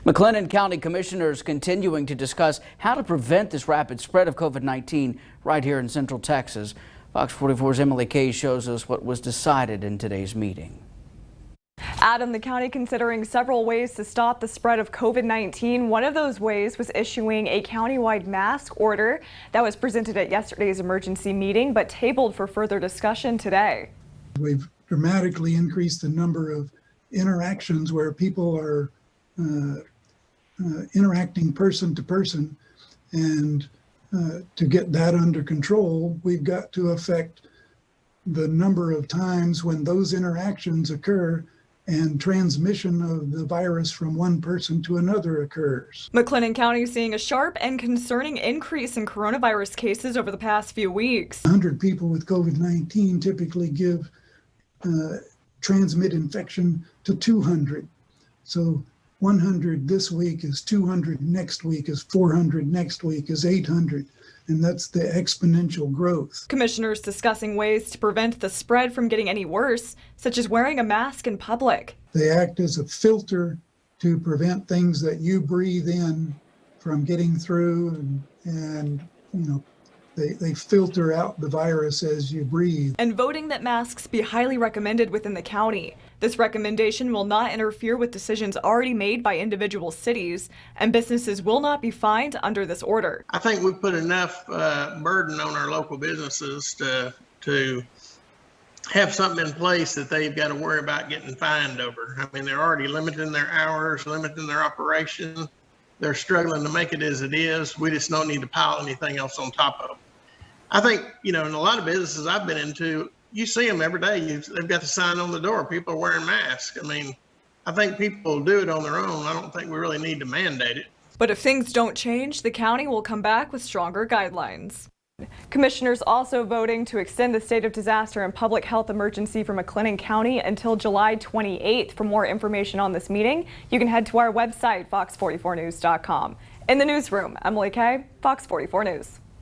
McLennan County commissioners continuing to discuss how to prevent this rapid spread of COVID-19 right here in Central Texas. Fox 44's Emily Kay shows us what was decided in today's meeting. Adam, the county considering several ways to stop the spread of COVID-19. One of those ways was issuing a countywide mask order that was presented at yesterday's emergency meeting, but tabled for further discussion today. We've dramatically increased the number of interactions where people are interacting person to person, and to get that under control, we've got to affect the number of times when those interactions occur and transmission of the virus from one person to another occurs. McLennan County is seeing a sharp and concerning increase in coronavirus cases over the past few weeks. 100 people with COVID-19 typically transmit infection to 200. So 100 this week is 200 next week, is 400 next week, is 800. And that's the exponential growth. Commissioners discussing ways to prevent the spread from getting any worse, such as wearing a mask in public. They act as a filter to prevent things that you breathe in from getting through, and you know, they filter out the virus as you breathe. And voting that masks be highly recommended within the county. This recommendation will not interfere with decisions already made by individual cities, and businesses will not be fined under this order. I think we've put enough burden on our local businesses to have something in place that they've got to worry about getting fined over. I mean, they're already limiting their hours, limiting their operation. They're struggling to make it as it is. We just don't need to pile anything else on top of them. I think, you know, in a lot of businesses I've been into, you see them every day. They've got the sign on the door. People are wearing masks. I mean, I think people do it on their own. I don't think we really need to mandate it. But if things don't change, the county will come back with stronger guidelines. Commissioners also voting to extend the state of disaster and public health emergency for McLennan County until July 28th. For more information on this meeting, you can head to our website, fox44news.com. In the newsroom, Emily Kay, Fox 44 News.